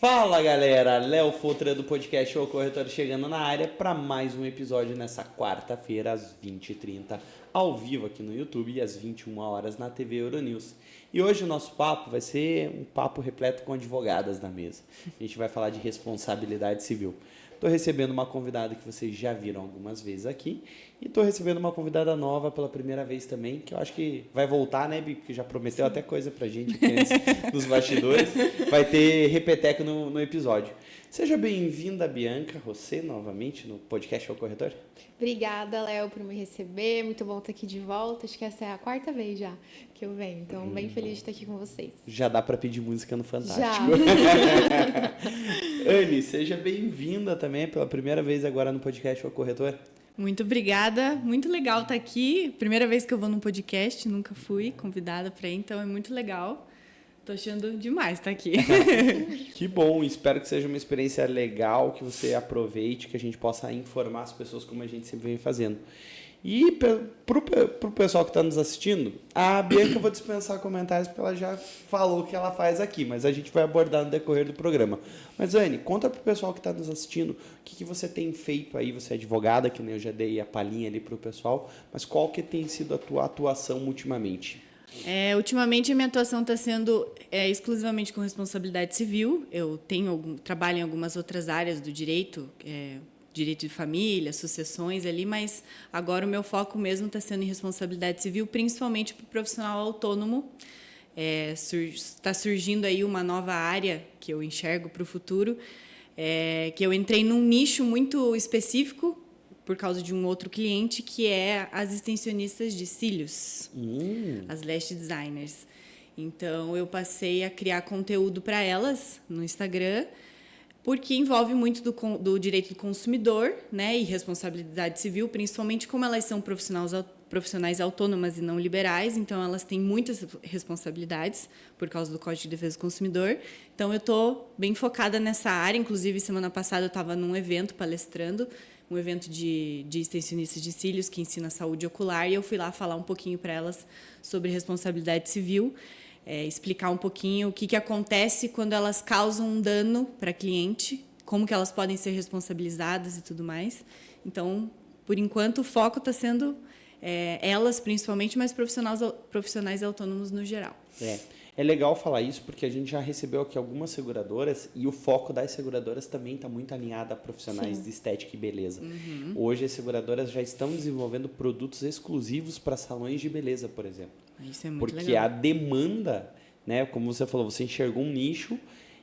Fala galera, Léo Futra do podcast O Corretor chegando na área para mais um episódio nessa quarta-feira às 20h30, ao vivo aqui no YouTube e às 21 horas na TV Euronews. E hoje o nosso papo vai ser um papo repleto com advogadas na mesa. A gente vai falar de responsabilidade civil. Estou recebendo uma convidada que vocês já viram algumas vezes aqui e estou recebendo uma convidada nova pela primeira vez também, que eu acho que vai voltar, né, Bi? Porque já prometeu até coisa pra gente aqui antes dos bastidores. Vai ter repeteco no episódio. Seja bem-vinda, Bianca Rossê, novamente no podcast O Corretor. Obrigada, Léo, por me receber. Muito bom estar aqui de volta. Acho que essa é a quarta vez já que eu venho. Então, bem feliz de estar aqui com vocês. Já dá para pedir música no Fantástico. Já. Anne, seja bem-vinda também pela primeira vez agora no podcast O Corretor. Muito obrigada, muito legal estar aqui. Primeira vez que eu vou num podcast, nunca fui convidada para ir, então é muito legal. Tô achando demais estar aqui. Que bom, espero que seja uma experiência legal, que você aproveite, que a gente possa informar as pessoas como a gente sempre vem fazendo. E pro pessoal que está nos assistindo, a Bianca eu vou dispensar comentários porque ela já falou o que ela faz aqui, mas a gente vai abordar no decorrer do programa. Mas, Anne, conta pro pessoal que está nos assistindo o que você tem feito aí. Você é advogada, que nem eu já dei a palhinha ali pro pessoal, mas qual que tem sido a tua atuação ultimamente? Ultimamente a minha atuação está sendo exclusivamente com responsabilidade civil. Eu trabalho em algumas outras áreas do direito, direito de família, sucessões ali, mas agora o meu foco mesmo está sendo em responsabilidade civil, principalmente para o profissional autônomo. Está surgindo aí uma nova área que eu enxergo para o futuro, que eu entrei num nicho muito específico por causa de um outro cliente, que é as extensionistas de cílios, as lash designers. Então, eu passei a criar conteúdo para elas no Instagram, porque envolve muito do direito do consumidor, né, e responsabilidade civil, principalmente como elas são profissionais autônomas e não liberais, então elas têm muitas responsabilidades por causa do Código de Defesa do Consumidor. Então, eu estou bem focada nessa área. Inclusive, semana passada eu estava num evento palestrando, um evento de extensionistas de cílios que ensina saúde ocular, e eu fui lá falar um pouquinho para elas sobre responsabilidade civil, explicar um pouquinho o que acontece quando elas causam um dano para cliente, como que elas podem ser responsabilizadas e tudo mais. Então, por enquanto, o foco está sendo elas principalmente, mas profissionais autônomos no geral. É legal falar isso porque a gente já recebeu aqui algumas seguradoras e o foco das seguradoras também está muito alinhado a profissionais de estética e beleza. Hoje as seguradoras já estão desenvolvendo produtos exclusivos para salões de beleza, por exemplo. Isso é muito porque legal. A demanda, né, como você falou, você enxergou um nicho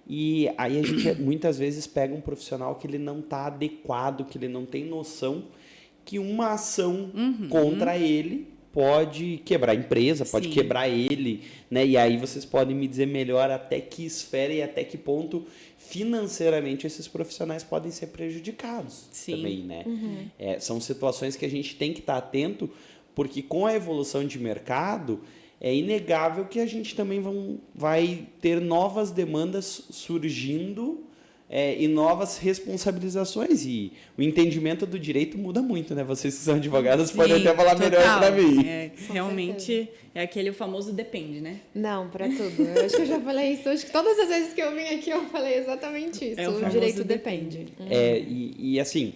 e aí a gente muitas vezes pega um profissional que ele não está adequado, que ele não tem noção que uma ação contra ele pode quebrar a empresa, pode Sim. quebrar ele, né? E aí vocês podem me dizer melhor até que esfera e até que ponto financeiramente esses profissionais podem ser prejudicados. Sim. Também, né? São situações que a gente tem que estar atento, porque com a evolução de mercado é inegável que a gente também vai ter novas demandas surgindo e novas responsabilizações, e o entendimento do direito muda muito, né? Vocês que são advogadas podem até falar melhor para mim. Realmente é aquele famoso depende, né? Não, para tudo. Eu acho que eu já falei isso. Acho que todas as vezes que eu vim aqui eu falei exatamente isso. O O direito famoso depende. E assim,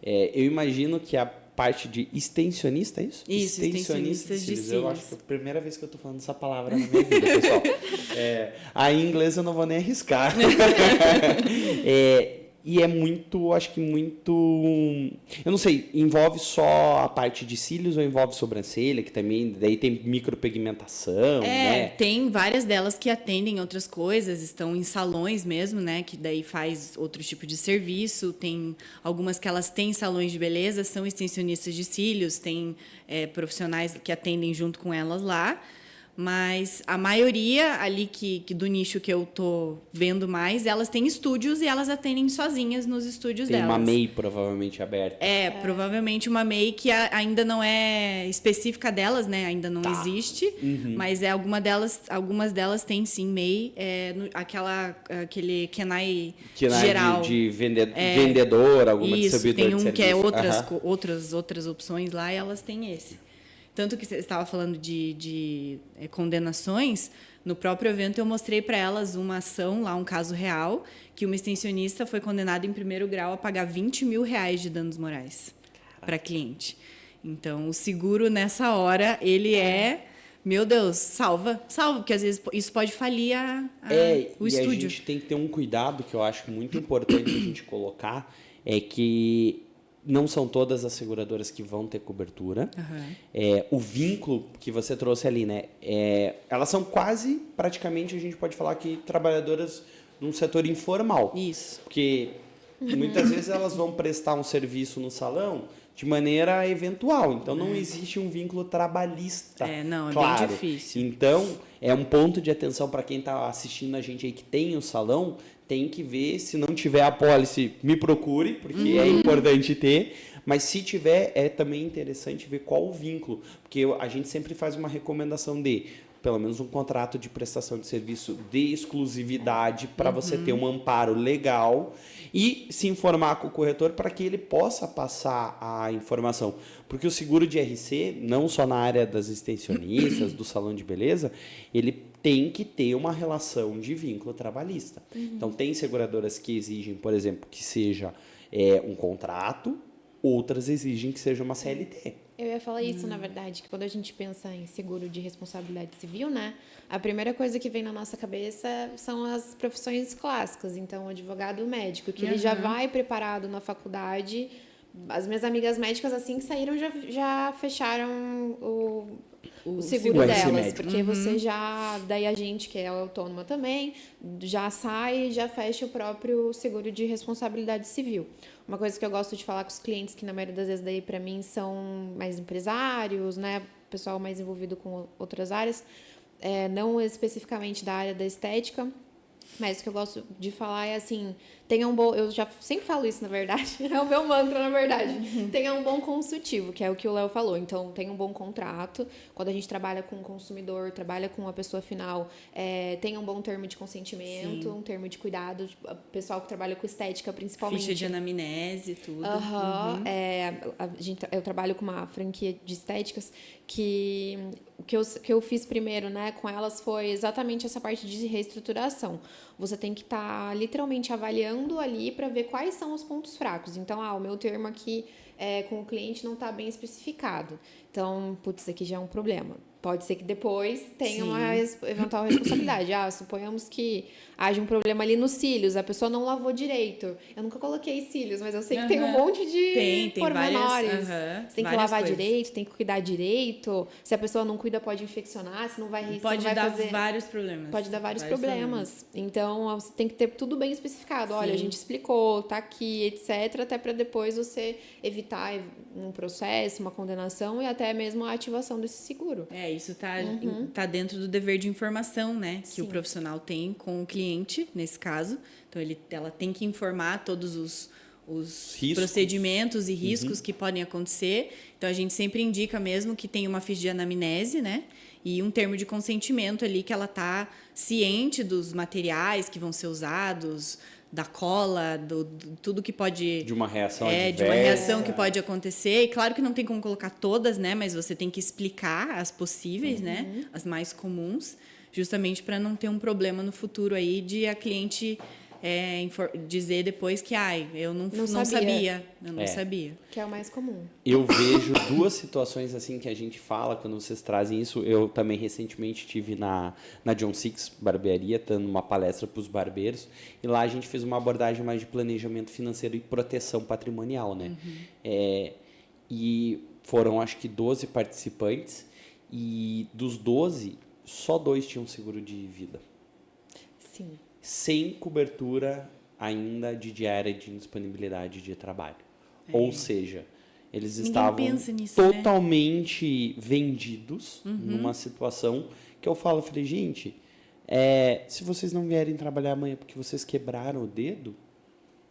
eu imagino que a parte de extensionista, é isso? Isso, extensionistas de cílios. Eu acho que é a primeira vez que eu estou falando essa palavra na minha vida, pessoal. Em inglês eu não vou nem arriscar. E é muito, acho que muito... Eu não sei, envolve só a parte de cílios ou envolve sobrancelha, que também daí tem micropigmentação, né? Tem várias delas que atendem outras coisas, estão em salões mesmo, né? Que daí faz outro tipo de serviço. Tem algumas que elas têm salões de beleza, são extensionistas de cílios, tem profissionais que atendem junto com elas lá. Mas a maioria ali do nicho que eu tô vendo mais, elas têm estúdios e elas atendem sozinhas nos estúdios delas. Tem uma MEI provavelmente aberta. Provavelmente uma MEI que ainda não é específica delas, né? Ainda não existe, mas algumas delas têm sim MEI, aquele Kenai geral. De vendedor, alguma isso, distribuidora tem de um que é serviço. outras opções lá, e elas têm esse. Tanto que você estava falando de condenações, no próprio evento eu mostrei para elas uma ação, lá um caso real, que uma extensionista foi condenada em primeiro grau a pagar R$20 mil de danos morais para cliente. Então, o seguro, nessa hora, ele meu Deus, salva, porque às vezes isso pode falir o estúdio. A gente tem que ter um cuidado que eu acho muito importante a gente colocar, é que não são todas as seguradoras que vão ter cobertura. O vínculo que você trouxe ali, né? Elas são quase, praticamente, a gente pode falar que trabalhadoras num setor informal. Isso. Porque muitas vezes elas vão prestar um serviço no salão de maneira eventual. Então, não existe um vínculo trabalhista. Não, é claro. bem difícil. Então, é um ponto de atenção para quem está assistindo a gente aí que tem o salão, tem que ver, se não tiver a pólice, me procure, porque é importante ter. Mas se tiver, é também interessante ver qual o vínculo. Porque a gente sempre faz uma recomendação de pelo menos um contrato de prestação de serviço de exclusividade para você ter um amparo legal e se informar com o corretor para que ele possa passar a informação. Porque o seguro de RC, não só na área das extensionistas, do salão de beleza, ele tem que ter uma relação de vínculo trabalhista. Então, tem seguradoras que exigem, por exemplo, que seja um contrato, outras exigem que seja uma CLT. Eu ia falar isso, na verdade, que quando a gente pensa em seguro de responsabilidade civil, né? A primeira coisa que vem na nossa cabeça são as profissões clássicas. Então, o advogado e o médico, que ele já vai preparado na faculdade. As minhas amigas médicas, assim que saíram, já fecharam o seguro delas. Porque você já... Daí a gente, que é autônoma também, já sai e já fecha o próprio seguro de responsabilidade civil. Uma coisa que eu gosto de falar com os clientes, que na maioria das vezes daí para mim são mais empresários, né, pessoal mais envolvido com outras áreas, não especificamente da área da estética, mas o que eu gosto de falar é assim, tenha um bom, eu já sempre falo isso na verdade, é o meu mantra na verdade, tenha um bom consultivo, que é o que o Léo falou, então tenha um bom contrato, quando a gente trabalha com o consumidor, trabalha com a pessoa final, tenha um bom termo de consentimento, um termo de cuidado, pessoal que trabalha com estética principalmente. Ficha de anamnese, tudo. Eu trabalho com uma franquia de estéticas que eu fiz primeiro, né, com elas foi exatamente essa parte de reestruturação. Você tem que estar literalmente avaliando ali para ver quais são os pontos fracos. Então, o meu termo aqui com o cliente não está bem especificado. Então, putz, aqui já é um problema. Pode ser que depois tenha uma eventual responsabilidade. Suponhamos que haja um problema ali nos cílios, a pessoa não lavou direito. Eu nunca coloquei cílios, mas eu sei que tem um monte de pormenores. Você tem que lavar direito, tem que cuidar direito. Se a pessoa não cuida, pode infeccionar, se não vai pode não vai dar fazer... vários problemas. Pode dar vários problemas. Então, você tem que ter tudo bem especificado. Olha, a gente explicou, tá aqui, etc. Até para depois você evitar um processo, uma condenação e até mesmo a ativação desse seguro. Isso tá dentro do dever de informação, né? Que o profissional tem com o cliente, nesse caso. Então, ela tem que informar todos os procedimentos e riscos que podem acontecer. Então, a gente sempre indica mesmo que tem uma ficha de anamnese, né? E um termo de consentimento ali que ela tá ciente dos materiais que vão ser usados, da cola, tudo que pode... De uma reação adversa. De uma reação que pode acontecer. E claro que não tem como colocar todas, né? Mas você tem que explicar as possíveis, né? As mais comuns, justamente para não ter um problema no futuro aí de a cliente dizer depois que eu não sabia. Eu não sabia. Que é o mais comum. Eu vejo duas situações assim que a gente fala quando vocês trazem isso. Eu também recentemente estive na John Six Barbearia, dando uma palestra para os barbeiros. E lá a gente fez uma abordagem mais de planejamento financeiro e proteção patrimonial, né? E foram, acho que, 12 participantes. E dos 12, só 2 tinham seguro de vida. Sim. Sem cobertura ainda de diária de indisponibilidade de trabalho. Ou seja, eles estavam totalmente vendidos numa situação que eu falei, gente, se vocês não vierem trabalhar amanhã porque vocês quebraram o dedo,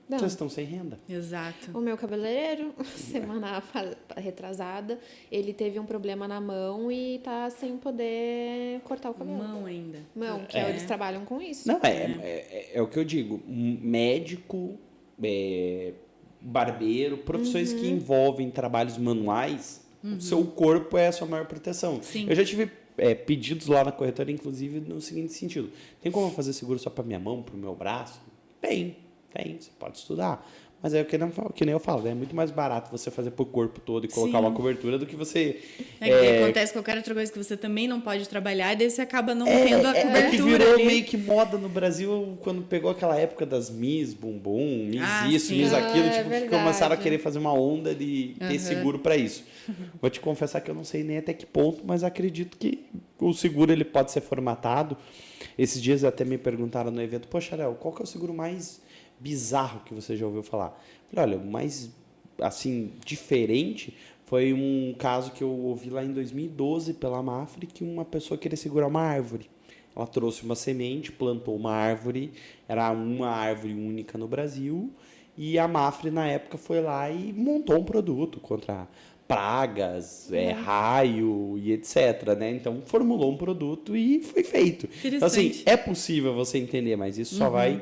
vocês estão sem renda. Exato. O meu cabeleireiro, semana retrasada, ele teve um problema na mão e tá sem poder cortar o cabelo. Mão ainda. Mão, que eles trabalham com isso. Não, é o que eu digo. Médico, barbeiro, profissões que envolvem trabalhos manuais, o seu corpo é a sua maior proteção. Sim. Eu já tive pedidos lá na corretora, inclusive, no seguinte sentido. Tem como eu fazer seguro só para minha mão, para o meu braço? Tem. Você pode estudar. Mas é que nem eu falo, é muito mais barato você fazer pro corpo todo e colocar uma cobertura do que você... Acontece qualquer outra coisa que você também não pode trabalhar e daí você acaba não tendo a cobertura que virou ali. meio que moda no Brasil quando pegou aquela época das Miss Bumbum, Miss isso, Miss aquilo, que começaram a querer fazer uma onda de ter seguro para isso. Vou te confessar que eu não sei nem até que ponto, mas acredito que o seguro ele pode ser formatado. Esses dias até me perguntaram no evento, poxa, Léo, qual que é o seguro mais bizarro que você já ouviu falar? Falei, olha, o mais, assim, diferente foi um caso que eu ouvi lá em 2012 pela Mafre, que uma pessoa queria segurar uma árvore. Ela trouxe uma semente, plantou uma árvore, era uma árvore única no Brasil, e a Mafre, na época, foi lá e montou um produto contra pragas, raio e etc, né? Então, formulou um produto e foi feito. Então, assim, é possível você entender, mas isso só vai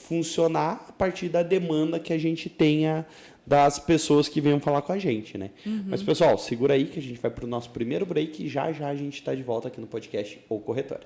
funcionar a partir da demanda que a gente tenha das pessoas que venham falar com a gente, né? Mas, pessoal, segura aí que a gente vai para o nosso primeiro break e já a gente está de volta aqui no podcast O Corretor.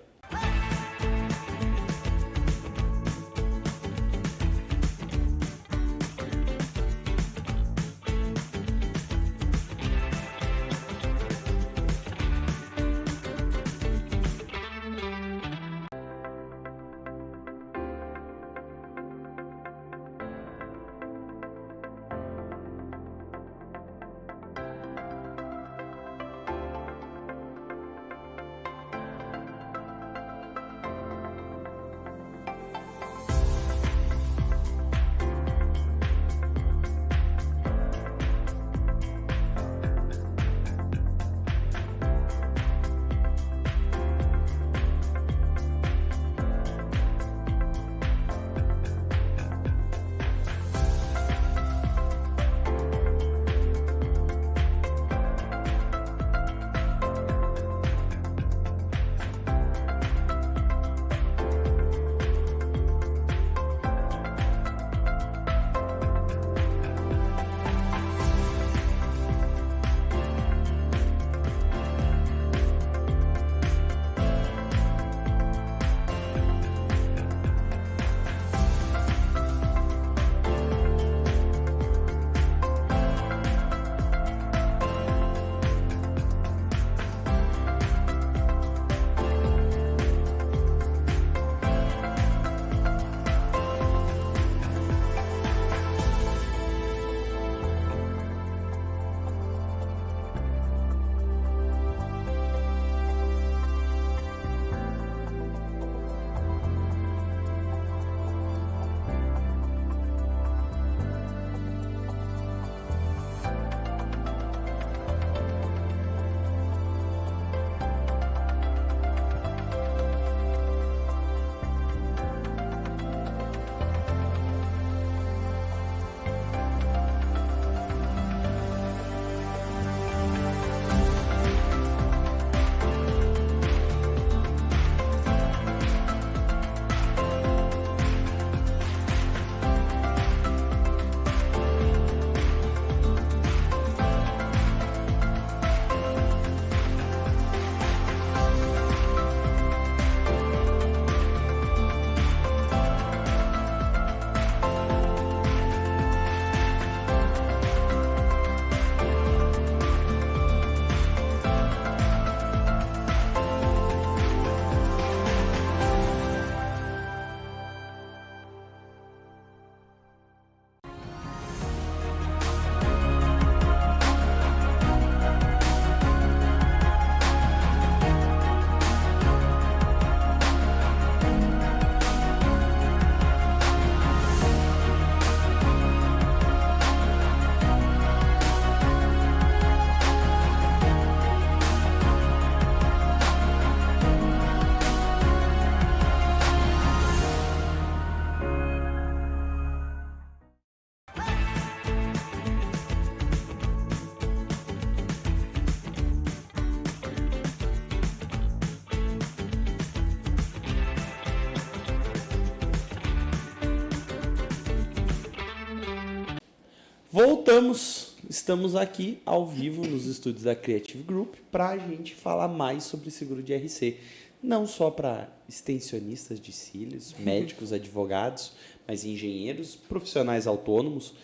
Voltamos estamos aqui ao vivo nos estúdios da Creative Group para a gente falar mais sobre seguro de RC. Não só para extensionistas de cílios, médicos, advogados, mas engenheiros, profissionais autônomos.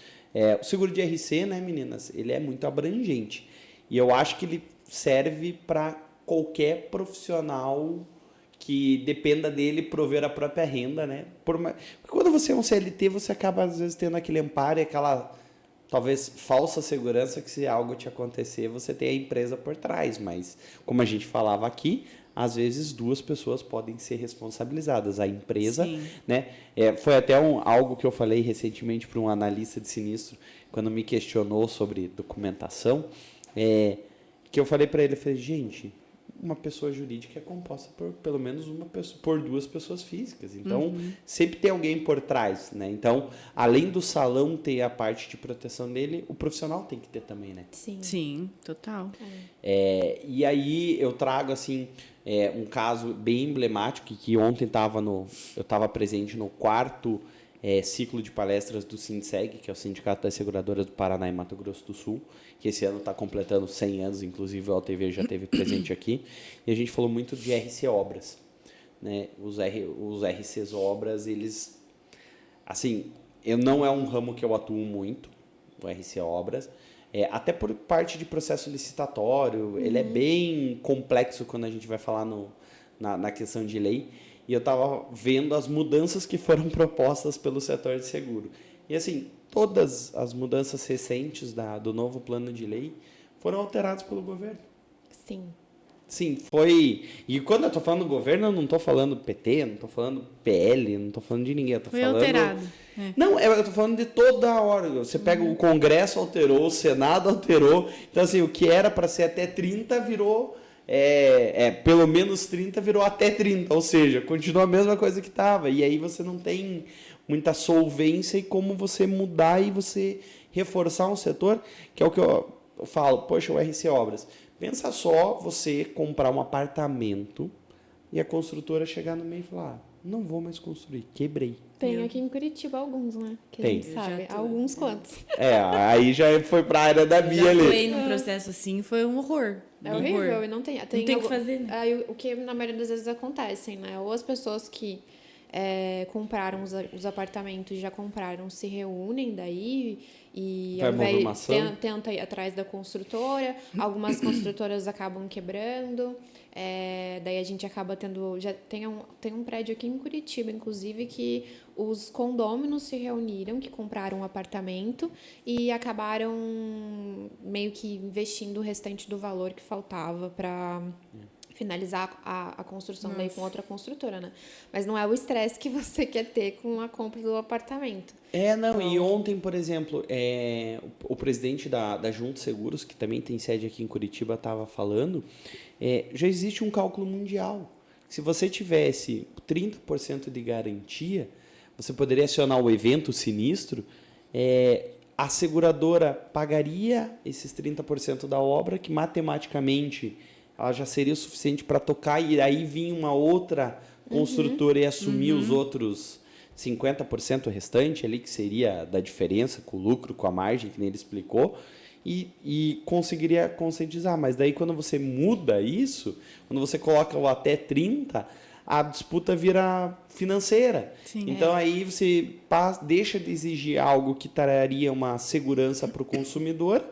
O seguro de RC, né, meninas, ele é muito abrangente. E eu acho que ele serve para qualquer profissional que dependa dele prover a própria renda, né? Porque quando você é um CLT, você acaba, às vezes, tendo aquele amparo e aquela, talvez, falsa segurança que se algo te acontecer, você tem a empresa por trás. Mas, como a gente falava aqui, às vezes 2 pessoas podem ser responsabilizadas. A empresa, Sim. né? Foi até algo que eu falei recentemente para um analista de sinistro, quando me questionou sobre documentação, que eu falei para ele, gente, uma pessoa jurídica é composta por pelo menos uma pessoa, por 2 pessoas físicas. Então, sempre tem alguém por trás, né? Então, além do salão ter a parte de proteção dele, o profissional tem que ter também, né? Sim, total. E aí eu trago, assim, um caso bem emblemático que ontem eu estava presente no 4º ciclo de palestras do SINSEG, que é o Sindicato das Seguradoras do Paraná e Mato Grosso do Sul, que esse ano está completando 100 anos, inclusive a OTV já esteve presente aqui, e a gente falou muito de RC Obras, né? Os RCs Obras, eles, assim, não é um ramo que eu atuo muito, o RC Obras, até por parte de processo licitatório, ele é bem complexo quando a gente vai falar na questão de lei. E eu estava vendo as mudanças que foram propostas pelo setor de seguro. E, assim, todas as mudanças recentes do novo plano de lei foram alteradas pelo governo. Sim. Sim, foi... E quando eu estou falando do governo, eu não estou falando PT, não estou falando PL, não estou falando de ninguém. Eu tô Foi falando... alterado. Não, eu estou falando de toda a hora. Você pega o Congresso alterou, o Senado alterou. Então, assim, o que era para ser até 30 virou... pelo menos 30 virou até 30, ou seja, continua a mesma coisa que estava, e aí você não tem muita solvência e como você mudar e você reforçar um setor, que é o que eu falo, poxa, o RC Obras, pensa só você comprar um apartamento e a construtora chegar no meio e falar, não vou mais construir, quebrei. Tem aqui em Curitiba alguns, né? Que Tem. a gente sabe. Alguns quantos. Aí já foi para a área da Bia ali. Já foi num processo assim, foi um horror. É horrível e não tem. Não tem o que fazer. Aí, o que na maioria das vezes acontecem, né? Ou as pessoas que compraram os apartamentos, já compraram, se reúnem daí e Vai ao invés movimentação. tenta ir atrás da construtora. Algumas construtoras acabam quebrando. Daí a gente acaba tendo... Tem um prédio aqui em Curitiba, inclusive, que os condôminos se reuniram, que compraram um apartamento e acabaram meio que investindo o restante do valor que faltava para finalizar a construção daí com outra construtora, né? Mas não é o estresse que você quer ter com a compra do apartamento. E ontem, por exemplo, o presidente da Junto Seguros, que também tem sede aqui em Curitiba, estava falando, já existe um cálculo mundial. Se você tivesse 30% de garantia, você poderia acionar o evento sinistro, a seguradora pagaria esses 30% da obra, que matematicamente ela já seria o suficiente para tocar, e aí vinha uma outra construtora e assumir os outros 50% restante ali, que seria da diferença com o lucro, com a margem, que nem ele explicou, e conseguiria conscientizar. Mas daí quando você muda isso, quando você coloca o até 30%, a disputa vira financeira. Sim, então aí você deixa de exigir algo que traria uma segurança para o consumidor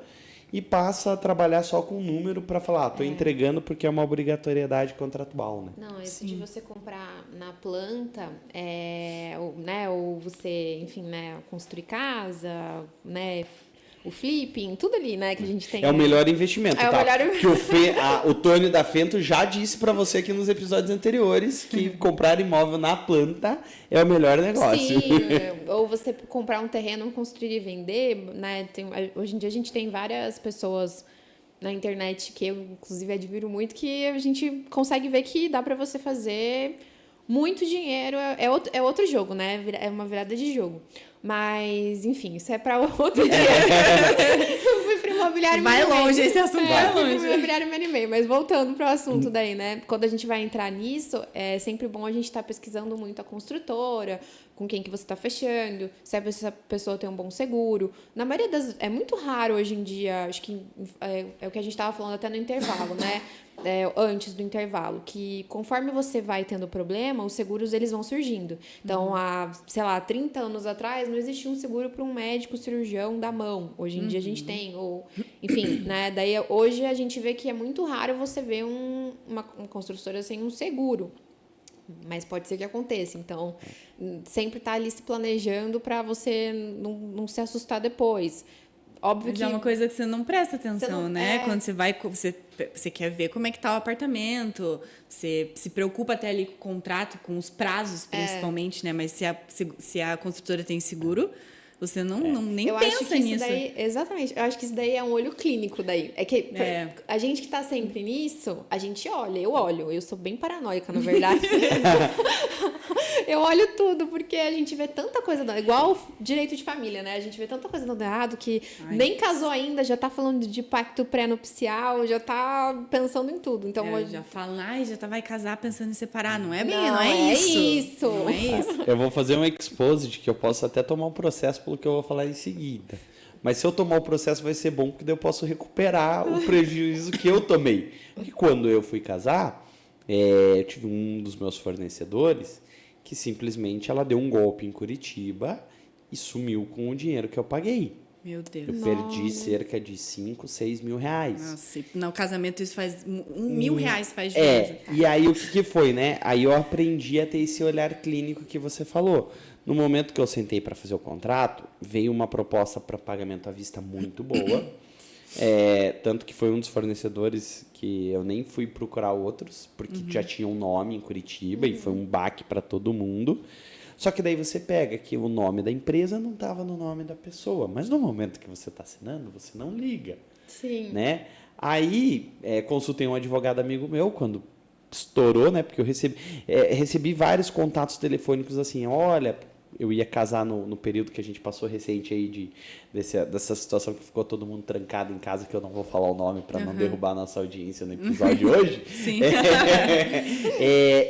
e passa a trabalhar só com número para falar, estou entregando porque é uma obrigatoriedade contratual, né? Não, esse de você comprar na planta, ou você, enfim, né, construir casa, né, o flipping, tudo ali, né, que a gente tem. É o melhor investimento, o melhor... Que o Tônio da Fento já disse para você aqui nos episódios anteriores que comprar imóvel na planta é o melhor negócio. Sim, ou você comprar um terreno, construir e vender, né? Hoje em dia a gente tem várias pessoas na internet que eu, inclusive, admiro muito, que a gente consegue ver que dá para você fazer muito dinheiro. É outro jogo, né? É uma virada de jogo. Mas, enfim, isso é para outro dia. Eu fui pro imobiliário. Vai longe, esse assunto vai longe. Eu fui pro imobiliário me animei, mas voltando pro assunto daí, né? Quando a gente vai entrar nisso, é sempre bom a gente estar pesquisando muito a construtora, com quem que você está fechando, se essa pessoa tem um bom seguro. Na maioria das... É muito raro hoje em dia, acho que é o que a gente estava falando até no intervalo, né? Antes do intervalo, que conforme você vai tendo problema, os seguros eles vão surgindo. Então, há, sei lá, 30 anos atrás, não existia um seguro para um médico cirurgião da mão. Hoje em dia a gente tem, ou enfim, né? Daí hoje a gente vê que é muito raro você ver uma construtora sem um seguro. Mas pode ser que aconteça. Então, sempre tá ali se planejando para você não se assustar depois. Óbvio Mas que é uma coisa que você não presta atenção, né? É. Quando você vai, você quer ver como é que tá o apartamento, você se preocupa até ali com o contrato, com os prazos, principalmente, né? Mas se a construtora tem seguro, você nem eu pensa acho que nisso. Isso daí, exatamente. Eu acho que isso daí é um olho clínico daí. É que a gente que tá sempre nisso, a gente olha, eu sou bem paranoica, na verdade. Eu olho tudo, porque a gente vê tanta coisa dando... Igual direito de família, né? A gente vê tanta coisa dando errado que nem casou ainda, já tá falando de pacto pré-nupcial, já tá pensando em tudo. Então, já fala, já vai casar pensando em separar. Não é bem, Não não é isso. Não é isso. Eu vou fazer um exposed que eu posso até tomar um processo pelo que eu vou falar em seguida. Mas se eu tomar o processo vai ser bom, porque daí eu posso recuperar o prejuízo que eu tomei. Porque quando eu fui casar, eu tive um dos meus fornecedores que simplesmente ela deu um golpe em Curitiba e sumiu com o dinheiro que eu paguei. Meu Deus. Eu perdi cerca de 5, 6 mil reais. Nossa, no casamento isso faz... R$1.000 faz diferença. E aí o que foi, né? Aí eu aprendi a ter esse olhar clínico que você falou. No momento que eu sentei para fazer o contrato, veio uma proposta para pagamento à vista muito boa. Tanto que foi um dos fornecedores que eu nem fui procurar outros, porque já tinha um nome em Curitiba e foi um baque para todo mundo. Só que daí você pega que o nome da empresa não estava no nome da pessoa, mas no momento que você está assinando, você não liga. Sim. Né? Aí, consultei um advogado amigo meu, quando estourou, né? Porque eu recebi vários contatos telefônicos assim, olha... Eu ia casar no período que a gente passou recente aí dessa situação que ficou todo mundo trancado em casa, que eu não vou falar o nome para não derrubar a nossa audiência no episódio de hoje. Sim.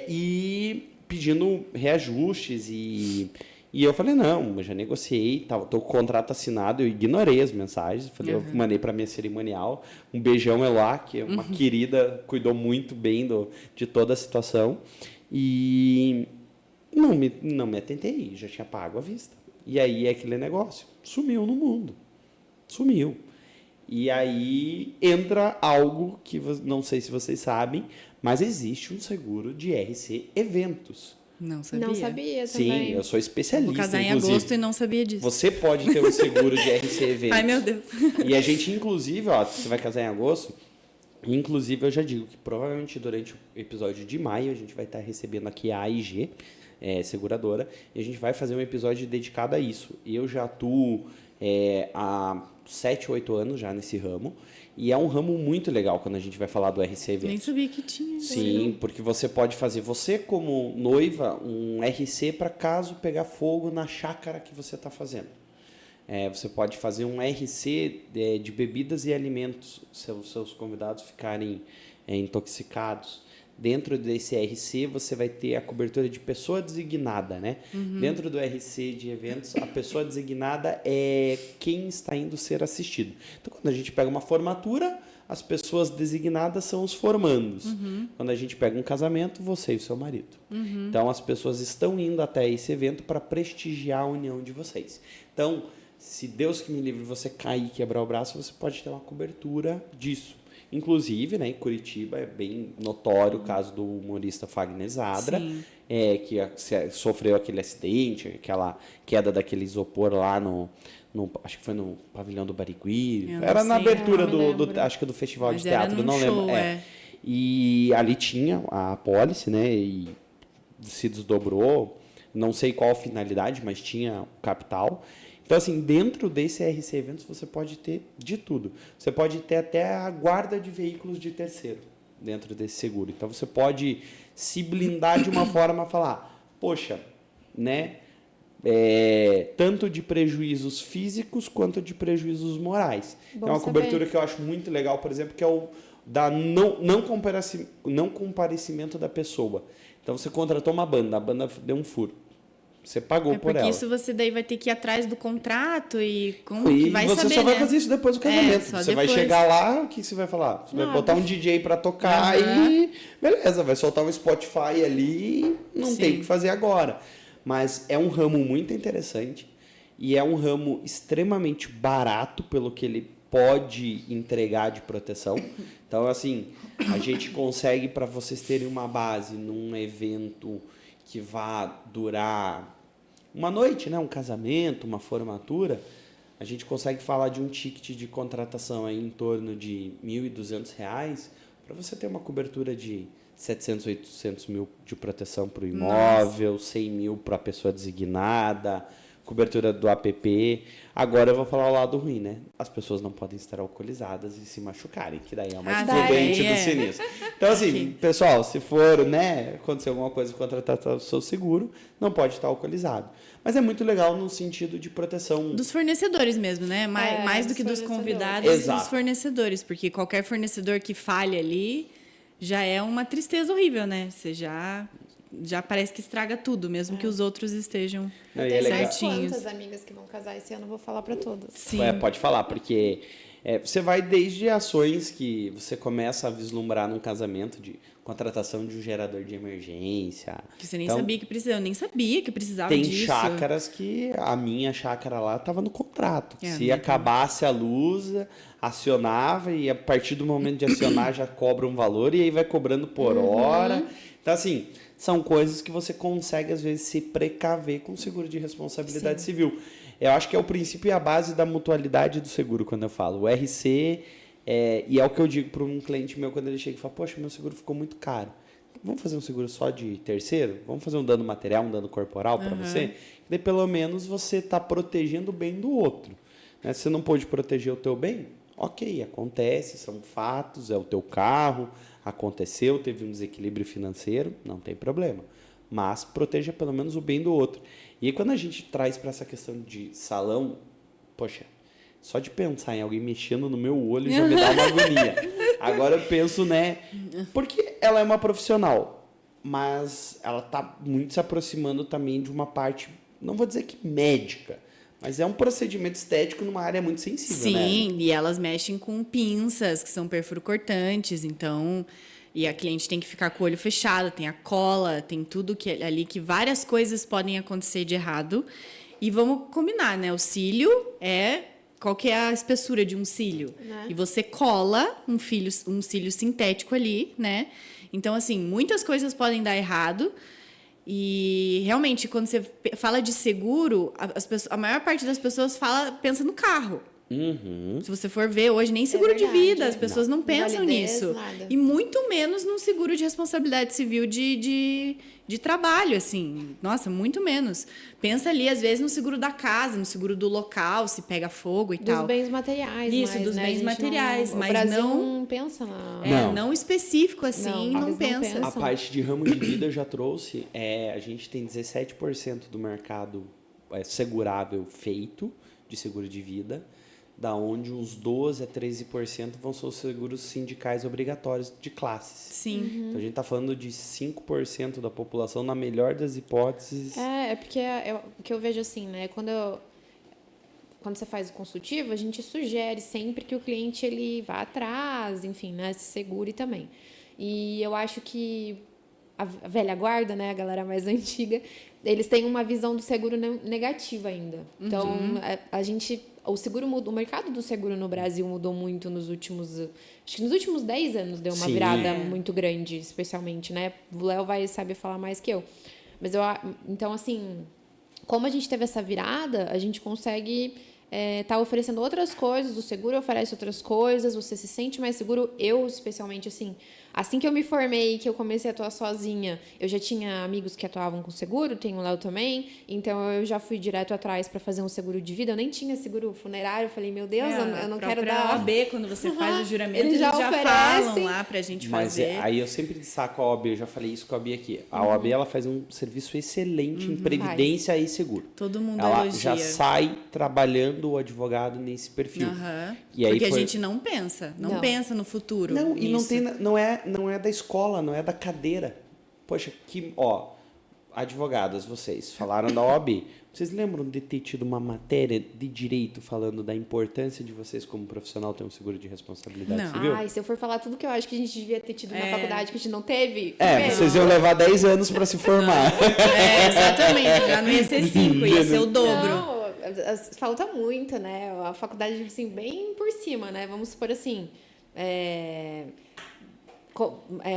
E pedindo reajustes e eu falei, não, eu já negociei, tô com o contrato assinado, eu ignorei as mensagens, eu mandei para minha cerimonial, um beijão Elá, que é uma querida, cuidou muito bem de toda a situação, e... Não me atentei, já tinha pago à vista. E aí aquele negócio sumiu no mundo. Sumiu. E aí entra algo que não sei se vocês sabem, mas existe um seguro de RC Eventos. Não sabia. Não sabia Sim, também. eu sou especialista, Vou casar inclusive. Em agosto e não sabia disso. Você pode ter um seguro de RC Eventos. Ai, meu Deus. E a gente, inclusive, você vai casar em agosto, inclusive eu já digo que provavelmente durante o episódio de maio a gente vai estar recebendo aqui a AIG, seguradora, e a gente vai fazer um episódio dedicado a isso. Eu já atuo há 7, 8 anos já nesse ramo, e é um ramo muito legal quando a gente vai falar do RC Eventos. Nem sabia que tinha. Sim, porque você pode fazer, você como noiva, um RC para caso pegar fogo na chácara que você está fazendo. Você pode fazer um RC de bebidas e alimentos, se os seus convidados ficarem intoxicados. Dentro desse RC, você vai ter a cobertura de pessoa designada, né? Dentro do RC de eventos, a pessoa designada é quem está indo ser assistido. Então, quando a gente pega uma formatura, as pessoas designadas são os formandos. Quando a gente pega um casamento, você e o seu marido. Então, as pessoas estão indo até esse evento para prestigiar a união de vocês. Então, se Deus que me livre você cair e quebrar o braço, você pode ter uma cobertura disso. Inclusive, né, em Curitiba é bem notório o caso do humorista Fagner Zadra, que sofreu aquele acidente, aquela queda daquele isopor lá acho que foi no pavilhão do Barigui. Era na abertura acho que do Festival de Teatro, não lembro. E ali tinha a apólice, né, e se desdobrou, não sei qual a finalidade, mas tinha o capital. Então, assim, dentro desse RC Eventos, você pode ter de tudo. Você pode ter até a guarda de veículos de terceiro dentro desse seguro. Então, você pode se blindar de uma forma a falar, poxa, né, tanto de prejuízos físicos quanto de prejuízos morais. Bom é uma saber. cobertura que eu acho muito legal, por exemplo, que é o da não comparecimento da pessoa. Então, você contratou uma banda, a banda deu um furo. Você pagou por ela. Porque isso você daí vai ter que ir atrás do contrato e como que vai você saber, só vai né? fazer isso depois do casamento. só Você vai depois. chegar lá, o que você vai falar? Você vai Nada. botar um DJ pra tocar e beleza, vai soltar um Spotify ali, não tem o que fazer agora. Mas é um ramo muito interessante e é um ramo extremamente barato pelo que ele pode entregar de proteção. Então, assim, a gente consegue, para vocês terem uma base num evento que vá durar uma noite, né? Um casamento, uma formatura, a gente consegue falar de um ticket de contratação aí em torno de R$ 1.200 para você ter uma cobertura de 700, 800 mil de proteção para o imóvel, 100 mil para a pessoa designada, cobertura do APP. Agora eu vou falar o lado ruim, né? As pessoas não podem estar alcoolizadas e se machucarem, que daí é uma diferente do sinistro. Então, assim, pessoal, se for, né, acontecer alguma coisa contratar o seu seguro, não pode estar alcoolizado. Mas é muito legal no sentido de proteção. Dos fornecedores mesmo, né? Mais do que dos convidados, dos fornecedores. Porque qualquer fornecedor que falhe ali já é uma tristeza horrível, né? Você já parece que estraga tudo, mesmo que os outros estejam certinhos. Quantas amigas que vão casar esse ano, eu vou falar para todas. Sim. Pode falar, porque você vai desde ações que você começa a vislumbrar num casamento de contratação de um gerador de emergência. Que você nem sabia que precisava, eu nem sabia que precisava disso. Tem chácaras que a minha chácara lá estava no contrato. Se acabasse a luz, acionava e a partir do momento de acionar já cobra um valor e aí vai cobrando por hora. Então, assim, são coisas que você consegue, às vezes, se precaver com o seguro de responsabilidade civil. Eu acho que é o princípio e a base da mutualidade do seguro, quando eu falo. O RC, e é o que eu digo para um cliente meu quando ele chega e fala, poxa, meu seguro ficou muito caro. Vamos fazer um seguro só de terceiro? Vamos fazer um dano material, um dano corporal para você? Daí, pelo menos, você está protegendo o bem do outro. Né? Se você não pôde proteger o teu bem, ok, acontece, são fatos, é o teu carro, aconteceu, teve um desequilíbrio financeiro, não tem problema. Mas proteja pelo menos o bem do outro. E aí, quando a gente traz para essa questão de salão, poxa, só de pensar em alguém mexendo no meu olho já me dá uma agonia. Agora eu penso, né? Porque ela é uma profissional, mas ela está muito se aproximando também de uma parte, não vou dizer que médica, mas é um procedimento estético numa área muito sensível, né? Sim, e elas mexem com pinças, que são perfuro-cortantes, então... E a cliente tem que ficar com o olho fechado, tem a cola, tem tudo que ali, que várias coisas podem acontecer de errado. E vamos combinar, né? O cílio qual que é a espessura de um cílio? Né? E você cola um cílio sintético ali, né? Então, assim, muitas coisas podem dar errado. E, realmente, quando você fala de seguro, a maior parte das pessoas pensa no carro. Se você for ver, hoje nem seguro de vida, as pessoas não pensam nisso. Nada. E muito menos num seguro de responsabilidade civil de trabalho, assim. Nossa, muito menos. Pensa ali, às vezes, no seguro da casa, no seguro do local, se pega fogo e tal. Dos bens materiais. Isso, dos bens materiais. Mas o Brasil não pensa na... não específico assim, não pensa. A parte de ramo de vida eu já trouxe. A gente tem 17% do mercado segurável feito de seguro de vida, da onde uns 12% a 13% vão ser os seguros sindicais obrigatórios de classes. Sim. Então, a gente está falando de 5% da população, na melhor das hipóteses. Porque o que eu vejo assim, né? Quando você faz o consultivo, a gente sugere sempre que o cliente ele vá atrás, enfim, né? Se segure também. E eu acho que a velha guarda, né? A galera mais antiga, eles têm uma visão do seguro negativa ainda. Então, o mercado do seguro no Brasil mudou muito nos últimos 10 anos deu uma virada muito grande, especialmente, né? O Léo vai saber falar mais que eu. Mas então, assim, como a gente teve essa virada, a gente consegue tá oferecendo outras coisas, o seguro oferece outras coisas, você se sente mais seguro. Eu, especialmente, assim que eu me formei, que eu comecei a atuar sozinha, eu já tinha amigos que atuavam com seguro, tem o Léo também, então eu já fui direto atrás para fazer um seguro de vida. Eu nem tinha seguro funerário, eu falei, meu Deus, eu não quero dar... A OAB, quando você faz o juramento, eles já falam lá pra gente fazer. Mas aí eu sempre destaco a OAB, eu já falei isso com a Bia aqui. A OAB, ela faz um serviço excelente em previdência e seguro. Todo mundo ela elogia. Já sai trabalhando o advogado nesse perfil. E aí porque a gente não pensa, não pensa no futuro. Não, e não é da escola, não é da cadeira. Poxa, advogadas, vocês falaram da OAB. Vocês lembram de ter tido uma matéria de direito falando da importância de vocês como profissional ter um seguro de responsabilidade Não. civil? Ai, se eu for falar tudo que eu acho que a gente devia ter tido na faculdade, que a gente não teve... Vocês iam levar 10 anos para se formar. Exatamente. Já não ia ser 5, ia ser o dobro. Não, falta muito, né? A faculdade, assim, bem por cima, né? Vamos supor assim...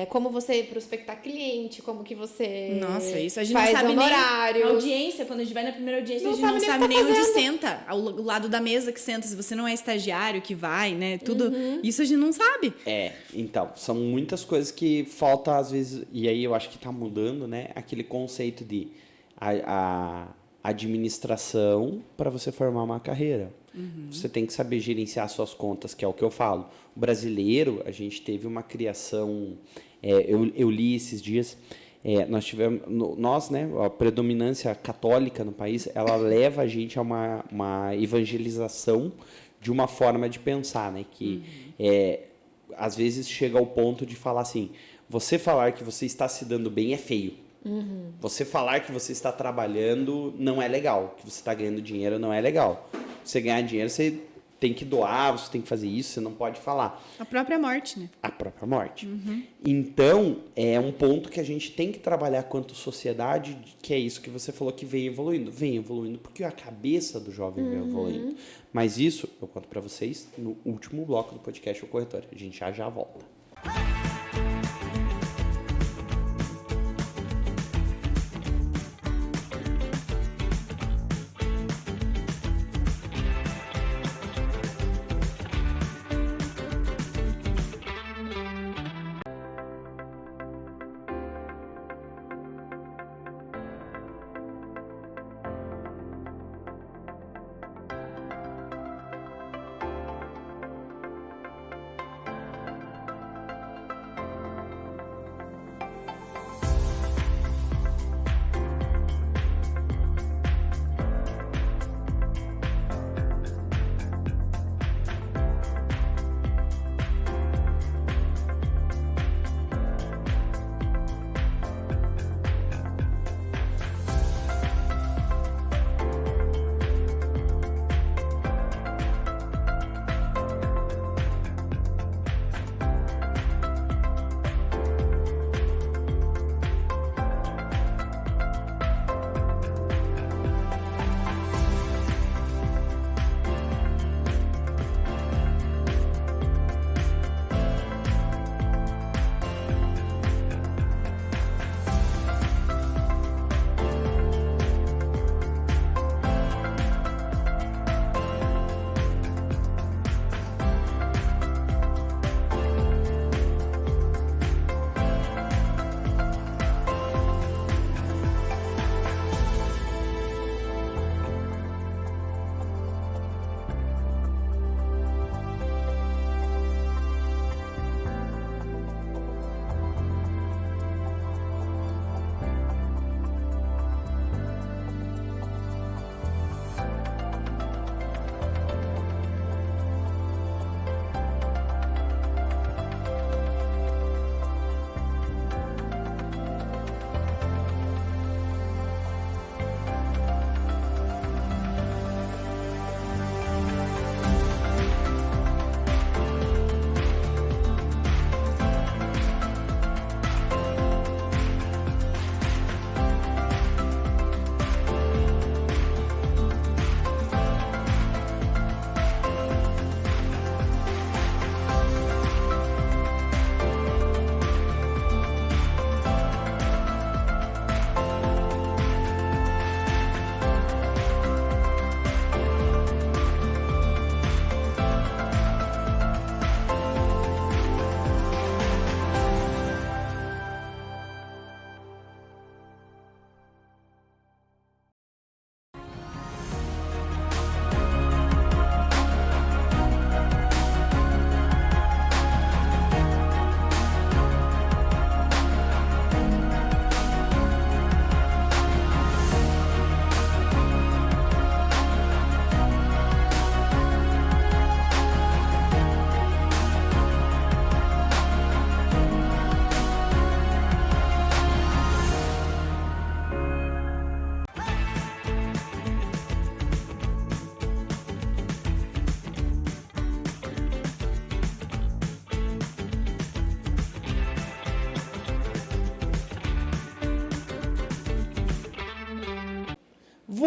como você prospectar cliente, como que você Nossa, isso a gente faz não sabe honorários. nem audiência. Quando a gente vai na primeira audiência, Não a gente não sabe sabe nem nem o que tá onde fazendo. senta, ao lado da mesa que senta. Se você não é estagiário que vai, né? Tudo isso a gente não sabe. Então, são muitas coisas que falta às vezes, e aí eu acho que tá mudando, né? Aquele conceito de a administração para você formar uma carreira. Você tem que saber gerenciar suas contas, que é o que eu falo. O brasileiro, a gente teve uma criação... eu li esses dias... nós tivemos... Nós, né? A predominância católica no país, ela leva a gente a uma evangelização de uma forma de pensar, né? Que, às vezes, chega ao ponto de falar assim... Você falar que você está se dando bem é feio. Você falar que você está trabalhando não é legal. Que você está ganhando dinheiro não é legal. Você ganhar dinheiro, você tem que doar, você tem que fazer isso, você não pode falar. A própria morte, né? A própria morte. Então, é um ponto que a gente tem que trabalhar quanto sociedade, que é isso que você falou que vem evoluindo. Vem evoluindo porque a cabeça do jovem vem evoluindo. Mas isso eu conto para vocês no último bloco do podcast O Corretor. A gente já volta.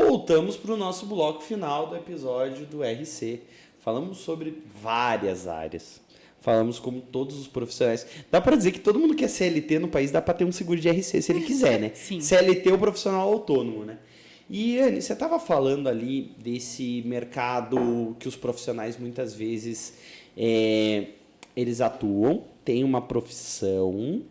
voltamos para o nosso bloco final do episódio do RC. Falamos sobre várias áreas. Falamos como todos os profissionais. Dá para dizer que todo mundo que é CLT no país dá para ter um seguro de RC se ele quiser, né? Sim. CLT é o profissional autônomo, né? E, Anny, você estava falando ali desse mercado que os profissionais muitas vezes eles atuam, têm uma profissão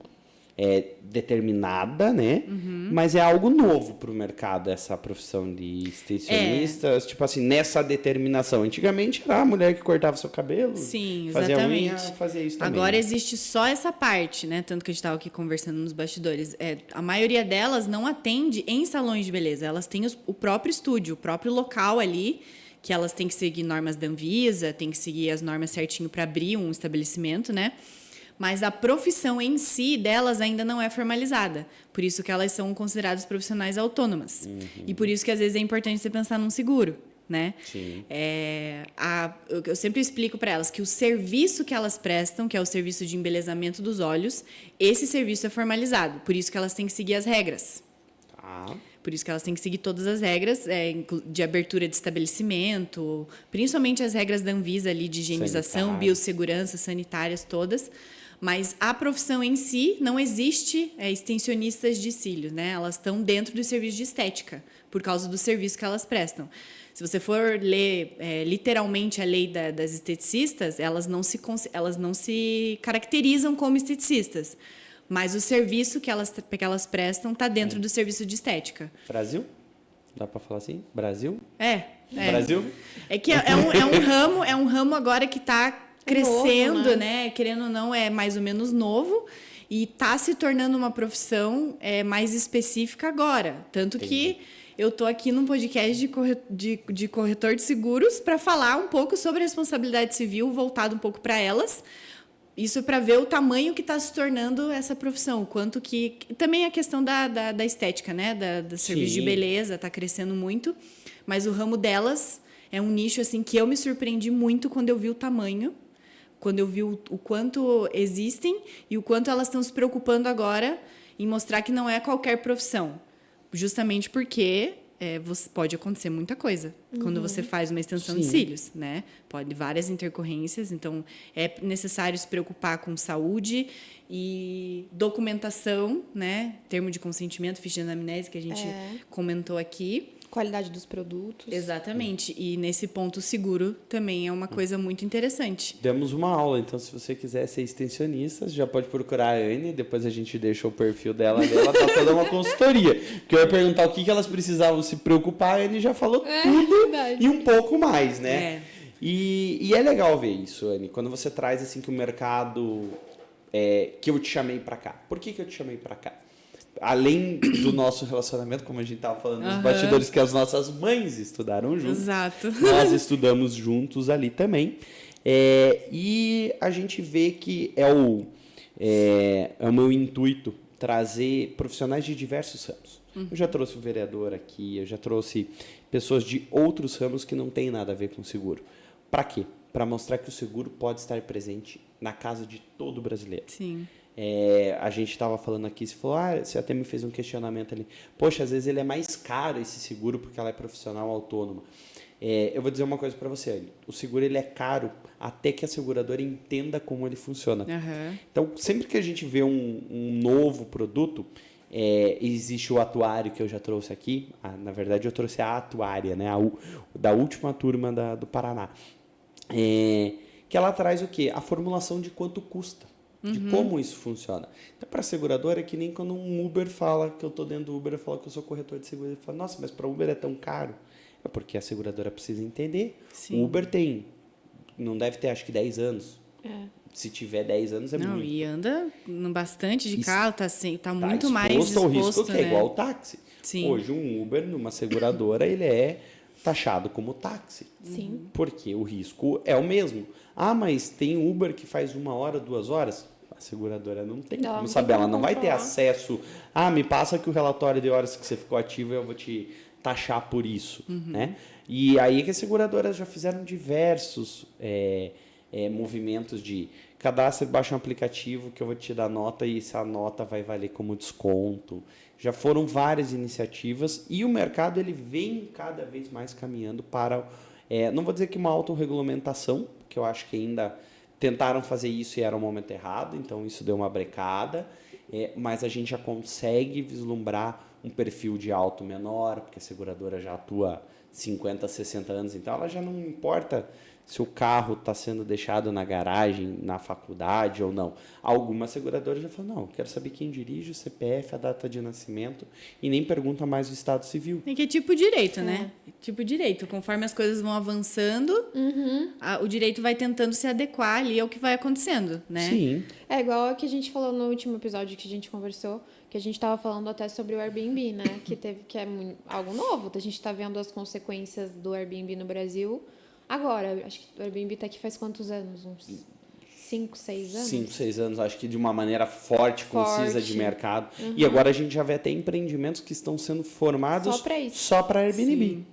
determinada, né? Mas é algo novo para o mercado, essa profissão de extensionistas, tipo assim, nessa determinação. Antigamente era a mulher que cortava seu cabelo, Sim, fazia exatamente. unha, fazia isso também. Agora existe só essa parte, né? Tanto que a gente estava aqui conversando nos bastidores. A maioria delas não atende em salões de beleza. Elas têm o próprio estúdio, o próprio local ali, que elas têm que seguir normas da Anvisa, têm que seguir as normas certinho para abrir um estabelecimento, né? Mas a profissão em si delas ainda não é formalizada. Por isso que elas são consideradas profissionais autônomas. E por isso que às vezes é importante você pensar num seguro, né? Sim. Eu sempre explico para elas que o serviço que elas prestam, que é o serviço de embelezamento dos olhos, esse serviço é formalizado. Por isso que elas têm que seguir as regras. Tá. Por isso que elas têm que seguir todas as regras de abertura de estabelecimento, principalmente as regras da Anvisa ali de higienização, Sanitárias. biossegurança, sanitárias todas. Mas a profissão em si não existe extensionistas de cílios, né? Elas estão dentro do serviço de estética, por causa do serviço que elas prestam. Se você for ler literalmente a lei das esteticistas, elas não se caracterizam como esteticistas. Mas o serviço que elas prestam está dentro do serviço de estética. Brasil? Dá para falar assim? Brasil? Brasil? É que é um ramo agora que está crescendo, novo, né? Querendo ou não, é mais ou menos novo e está se tornando uma profissão mais específica agora. Tanto que eu tô aqui num podcast de corretor de seguros para falar um pouco sobre responsabilidade civil, voltado um pouco para elas. Isso para ver o tamanho que está se tornando essa profissão. Quanto que... Também a questão da estética, né? Do serviço de beleza está crescendo muito. Mas o ramo delas é um nicho assim, que eu me surpreendi muito quando eu vi o tamanho. Quando eu vi o quanto existem e o quanto elas estão se preocupando agora em mostrar que não é qualquer profissão. Justamente porque pode acontecer muita coisa quando você faz uma extensão de cílios, né? Pode várias intercorrências, então é necessário se preocupar com saúde e documentação, né? Termo de consentimento, ficha de anamnese que a gente comentou aqui. Qualidade dos produtos. Exatamente. E nesse ponto, o seguro também é uma coisa muito interessante. Demos uma aula, então se você quiser ser extensionista, já pode procurar a Anny, depois a gente deixa o perfil dela, ela tá toda uma consultoria. Porque eu ia perguntar o que elas precisavam se preocupar, a Anny já falou tudo verdade. e um pouco mais, né? E é legal ver isso, Anny, quando você traz assim que o mercado que eu te chamei pra cá. Por que eu te chamei pra cá? Além do nosso relacionamento, como a gente estava falando nos bastidores, que as nossas mães estudaram juntos. Exato. Nós estudamos juntos ali também. E a gente vê que é o meu intuito trazer profissionais de diversos ramos. Eu já trouxe o vereador aqui, eu já trouxe pessoas de outros ramos que não têm nada a ver com seguro. Para quê? Para mostrar que o seguro pode estar presente na casa de todo brasileiro. Sim. A gente estava falando aqui, você falou, você até me fez um questionamento ali. Poxa, às vezes ele é mais caro esse seguro porque ela é profissional autônoma. Eu vou dizer uma coisa para você, Anny. O seguro ele é caro até que a seguradora entenda como ele funciona. Então, sempre que a gente vê um novo produto, existe o atuário que eu já trouxe aqui. Na verdade, eu trouxe a atuária, né? Da última turma do Paraná. Que ela traz o quê? A formulação de quanto custa. De como isso funciona. Então, para a seguradora, é que nem quando um Uber fala que eu estou dentro do Uber, eu falo que eu sou corretor de seguro. Ele fala, nossa, mas para Uber é tão caro. É porque a seguradora precisa entender. Sim. O Uber não deve ter, acho que 10 anos. Se tiver 10 anos, é muito. Não, e anda bastante de carro, tá muito mais exposto ao risco, que né? é igual ao táxi. Sim. Hoje, um Uber, numa seguradora, ele é taxado como táxi. Sim. Porque o risco é o mesmo. Mas tem Uber que faz 1 hora, 2 horas? A seguradora não tem como saber. Ela não vai ter acesso. Me passa aqui o relatório de horas que você ficou ativo e eu vou te taxar por isso. Né? E aí que as seguradoras já fizeram diversos movimentos de cadastre, baixa um aplicativo que eu vou te dar nota e essa nota vai valer como desconto. Já foram várias iniciativas e o mercado ele vem cada vez mais caminhando para, não vou dizer que uma autorregulamentação, porque eu acho que ainda tentaram fazer isso e era o momento errado, então isso deu uma brecada, mas a gente já consegue vislumbrar um perfil de alto menor, porque a seguradora já atua 50, 60 anos, então ela já não importa se o carro está sendo deixado na garagem, na faculdade ou não. Algumas seguradoras já falam, não, eu quero saber quem dirige, o CPF, a data de nascimento, e nem pergunta mais o estado civil. E que é tipo direito, né? Tipo direito. Conforme as coisas vão avançando, o direito vai tentando se adequar ali ao que vai acontecendo, né? Sim. É igual a que a gente falou no último episódio que a gente conversou, que a gente estava falando até sobre o Airbnb, né? Que é algo novo. A gente está vendo as consequências do Airbnb no Brasil agora. Acho que o Airbnb está aqui faz quantos anos? Uns 5, 6 anos? 5, 6 anos, acho que de uma maneira forte, concisa de mercado. E agora a gente já vê até empreendimentos que estão sendo formados Só para isso. Só para Airbnb.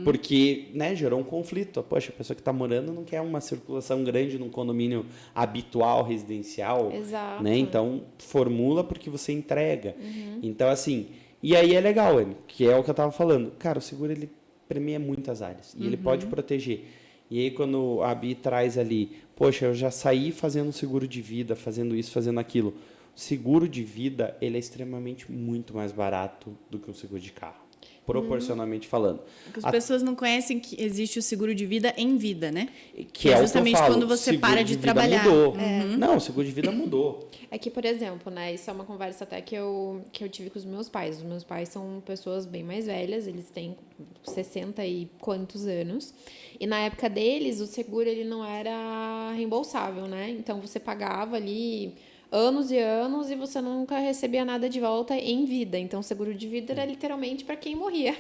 Porque, né, gerou um conflito. Poxa, a pessoa que está morando não quer uma circulação grande num condomínio habitual, residencial. Exato. Né? Então, formula porque você entrega. Então, assim, e aí é legal, Anny, que é o que eu estava falando. Cara, o seguro, ele premia muitas áreas. E ele pode proteger. E aí, quando a Bi traz ali, poxa, eu já saí fazendo seguro de vida, fazendo isso, fazendo aquilo. O seguro de vida, ele é extremamente muito mais barato do que um seguro de carro. Proporcionalmente falando. As pessoas não conhecem que existe o seguro de vida em vida, né? Que é justamente o que eu falo, quando você seguro para de vida trabalhar. Mudou. Não, o seguro de vida mudou. É que, por exemplo, né, isso é uma conversa até que eu tive com os meus pais. Os meus pais são pessoas bem mais velhas, eles têm 60 e quantos anos. E na época deles, o seguro ele não era reembolsável, né? Então você pagava ali anos e anos e você nunca recebia nada de volta em vida. Então, o seguro de vida era literalmente para quem morria.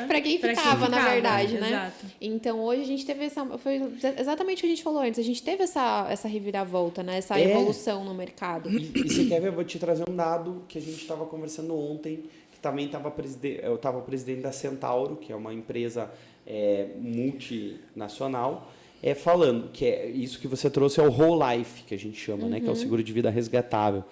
Para quem ficava, na verdade, né? Exato. Então, hoje a gente teve essa... Foi exatamente o que a gente falou antes. A gente teve essa reviravolta, né? Essa evolução no mercado. E você quer ver? Eu vou te trazer um dado que a gente estava conversando ontem, que também estava eu estava presidente da Centauro, que é uma empresa multinacional, falando que isso que você trouxe é o whole life, que a gente chama, né? Que é o seguro de vida resgatável.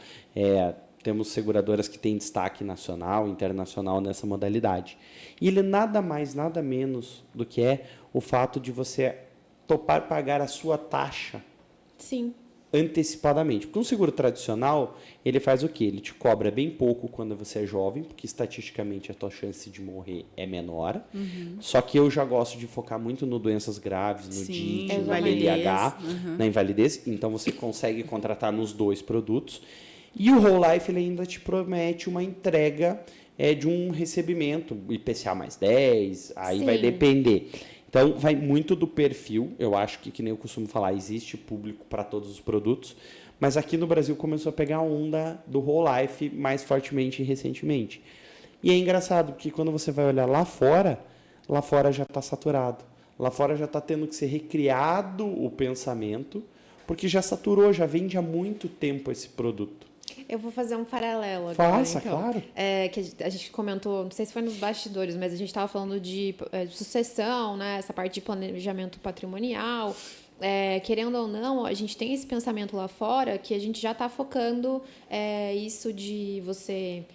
Temos seguradoras que têm destaque nacional, internacional nessa modalidade. E ele nada mais, nada menos do que o fato de você topar pagar a sua taxa Sim. antecipadamente. Porque um seguro tradicional, ele faz o quê? Ele te cobra bem pouco quando você é jovem, porque estatisticamente a tua chance de morrer é menor. Só que eu já gosto de focar muito no doenças graves, no DIT, no LLH, na invalidez. Então você consegue contratar nos dois produtos. E o Whole Life ele ainda te promete uma entrega de um recebimento, IPCA mais 10, aí vai depender. Então, vai muito do perfil. Eu acho que nem eu costumo falar, existe público para todos os produtos. Mas aqui no Brasil começou a pegar a onda do Whole Life mais fortemente e recentemente. E é engraçado, porque quando você vai olhar lá fora já está saturado. Lá fora já está tendo que ser recriado o pensamento, porque já saturou, já vende há muito tempo esse produto. Eu vou fazer um paralelo agora. Faça, então. claro. Que a gente comentou, não sei se foi nos bastidores, mas a gente estava falando de sucessão, né? Essa parte de planejamento patrimonial. Querendo ou não, a gente tem esse pensamento lá fora que a gente já está focando isso de você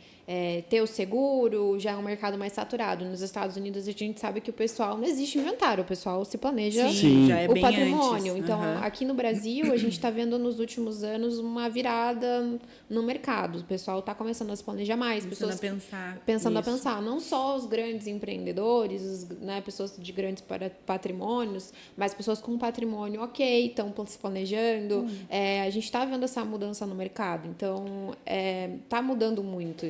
ter o seguro, já é um mercado mais saturado. Nos Estados Unidos, a gente sabe que o pessoal não existe inventário, o pessoal se planeja já é o bem patrimônio. antes. Então, aqui no Brasil, a gente está vendo nos últimos anos uma virada no mercado. O pessoal está começando a se planejar mais. Pensando a pensar. Não só os grandes empreendedores, né, pessoas de grandes patrimônios, mas pessoas com patrimônio estão se planejando. A gente está vendo essa mudança no mercado. Então, está mudando muito.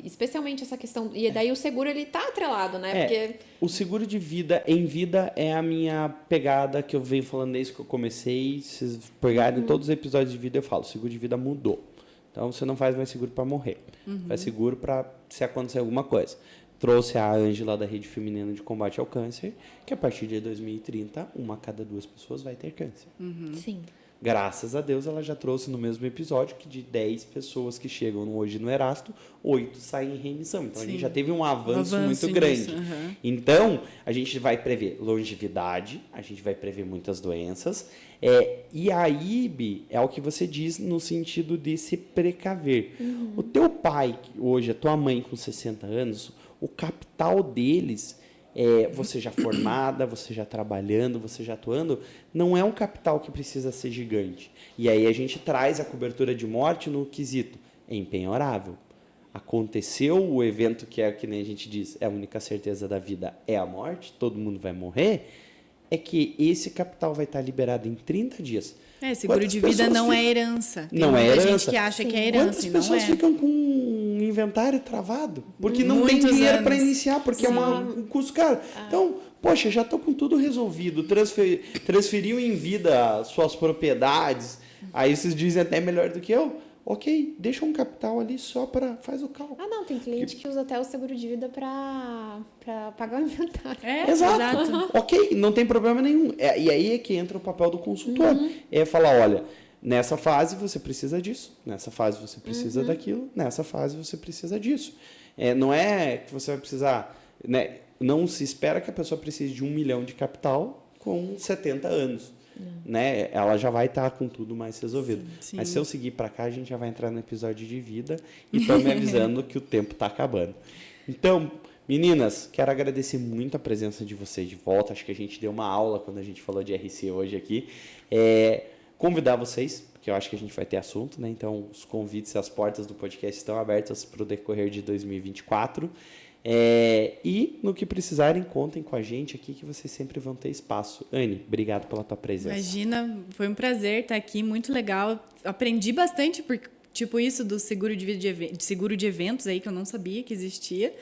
Especialmente essa questão... E daí o seguro, ele tá atrelado, né? Porque... O seguro de vida em vida é a minha pegada que eu venho falando desde que eu comecei. Se vocês pegarem todos os episódios de vida, eu falo, o seguro de vida mudou. Então, você não faz mais seguro para morrer. Faz seguro para se acontecer alguma coisa. Trouxe a Ângela da Rede Feminina de Combate ao Câncer, que a partir de 2030, 1 a cada 2 pessoas vai ter câncer. Sim. Graças a Deus, ela já trouxe no mesmo episódio que de 10 pessoas que chegam hoje no Erasto, 8 saem em remissão. Então, a gente já teve um avanço muito grande. Então, a gente vai prever longevidade, a gente vai prever muitas doenças. E a IB é o que você diz no sentido de se precaver. O teu pai, hoje, a tua mãe com 60 anos, o capital deles... você já formada, você já trabalhando, você já atuando, não é um capital que precisa ser gigante. E aí a gente traz a cobertura de morte no quesito, é empenhorável. Aconteceu o evento que nem a gente diz, é a única certeza da vida, é a morte, todo mundo vai morrer, é que esse capital vai estar liberado em 30 dias. Seguro de vida não é herança. Tem muita gente que acha que é herança e não é. Quantas pessoas ficam com um inventário travado? Porque não tem dinheiro para iniciar, porque é um custo caro. Então, poxa, já estou com tudo resolvido. Transferiu em vida suas propriedades. Aí vocês dizem até melhor do que eu. Ok, deixa um capital ali só para... Faz o cálculo. Não, tem cliente que usa até o seguro de vida para pagar o inventário. Exato. Ok, não tem problema nenhum. E aí é que entra o papel do consultor. É falar, olha, nessa fase você precisa disso, nessa fase você precisa daquilo, nessa fase você precisa disso. Não é que você vai precisar... Né, não se espera que a pessoa precise de 1 milhão de capital com 70 anos. Né? Ela já vai estar com tudo mais resolvido. Sim. Mas se eu seguir para cá, a gente já vai entrar no episódio de vida e estou me avisando que o tempo está acabando. Então, meninas, quero agradecer muito a presença de vocês de volta. Acho que a gente deu uma aula quando a gente falou de RC hoje aqui. Convidar vocês, porque eu acho que a gente vai ter assunto, né? Então, os convites e as portas do podcast estão abertas para o decorrer de 2024. E no que precisarem, contem com a gente aqui que vocês sempre vão ter espaço. Anne, obrigado pela tua presença. Imagina, foi um prazer estar aqui, muito legal. Aprendi bastante, tipo isso do seguro seguro de eventos aí, que eu não sabia que existia.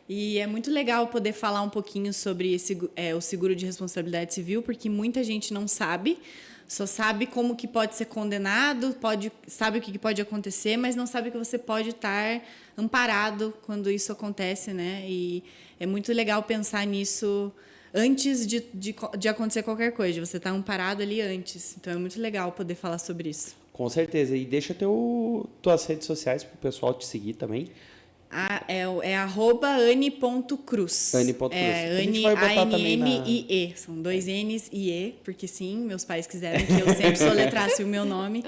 E é muito legal poder falar um pouquinho sobre o seguro de responsabilidade civil, porque muita gente não sabe. Só sabe como que pode ser condenado, sabe o que pode acontecer, mas não sabe que você pode estar amparado quando isso acontece, né? E é muito legal pensar nisso antes de acontecer qualquer coisa. Você está amparado ali antes. Então, é muito legal poder falar sobre isso. Com certeza. E deixa tuas redes sociais para o pessoal te seguir também. É @Anne.Cruz. Anne.Cruz. Anne, A-N-N-I-E. São 2 N's e E, porque sim, meus pais quiseram que eu sempre soletrasse o meu nome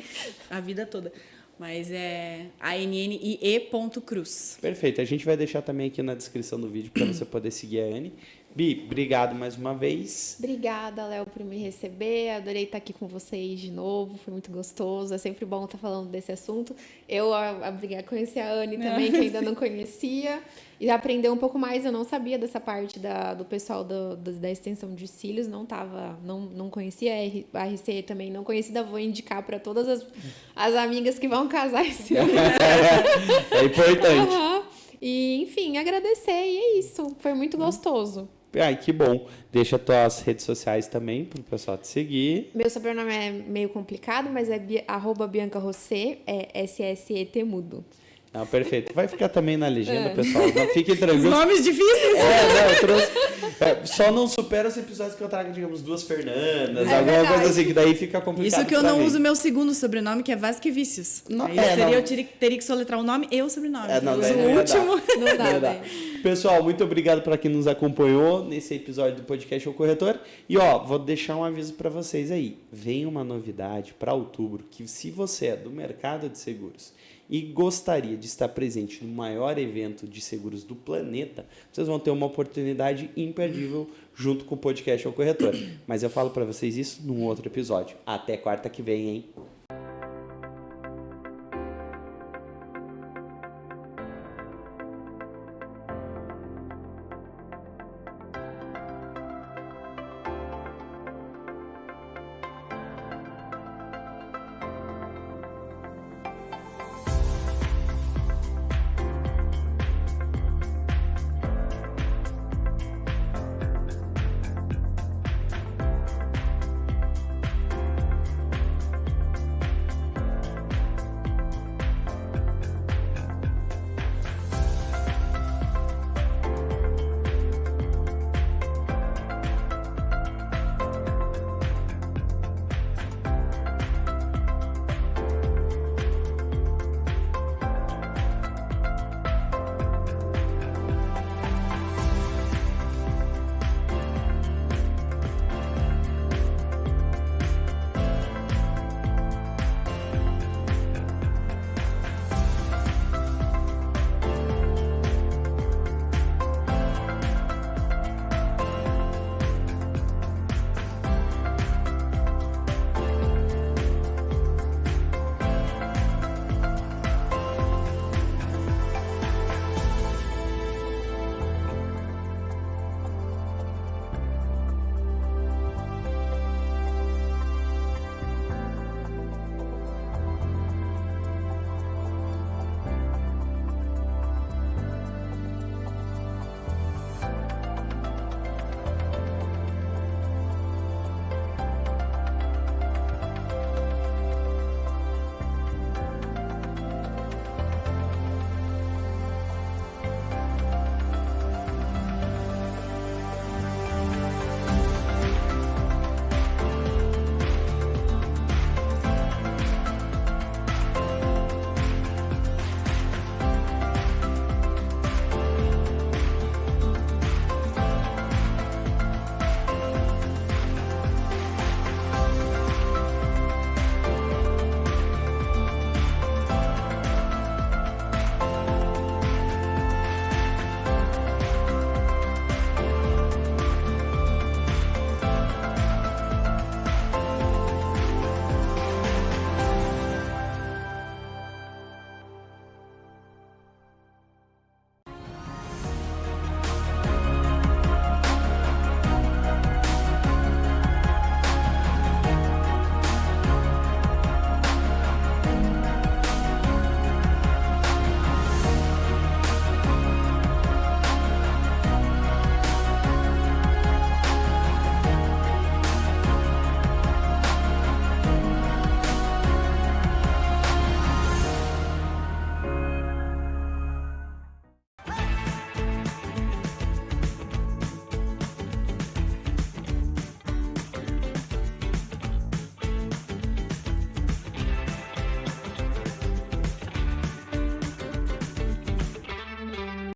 a vida toda. Mas é ANNIE.Cruz. Perfeito. A gente vai deixar também aqui na descrição do vídeo para você poder seguir a Anne. Bi, obrigado mais uma vez. Obrigada, Léo, por me receber. Adorei estar aqui com vocês de novo. Foi muito gostoso. É sempre bom estar falando desse assunto. Eu conheci a Anne também, que ainda não conhecia. E aprender um pouco mais. Eu não sabia dessa parte do pessoal da extensão de cílios. Não conhecia a RC também. Não conhecida. Vou indicar para todas as amigas que vão casar esse ano. É importante. E, enfim, agradecer. E é isso. Foi muito gostoso. Ai, que bom. Deixa tuas redes sociais também para o pessoal te seguir. Meu sobrenome é meio complicado, mas é @BiancaRossé, é SSET mudo. Não, perfeito. Vai ficar também na legenda, pessoal. Não fiquem tranquilos. Os nomes difíceis. Eu trouxe. Só não supera os episódios que eu trago, digamos, 2 Fernandas, alguma coisa assim, que daí fica complicado. Isso que eu não uso meu segundo sobrenome, que é Vasquevicius. Eu teria que soletrar o nome e o sobrenome. O último. Não dá. Pessoal, muito obrigado para quem nos acompanhou nesse episódio do podcast O Corretor. E vou deixar um aviso para vocês aí. Vem uma novidade para outubro, que se você é do mercado de seguros e gostaria de estar presente no maior evento de seguros do planeta, vocês vão ter uma oportunidade imperdível junto com o podcast O Corretor. Mas eu falo para vocês isso num outro episódio. Até quarta que vem, hein?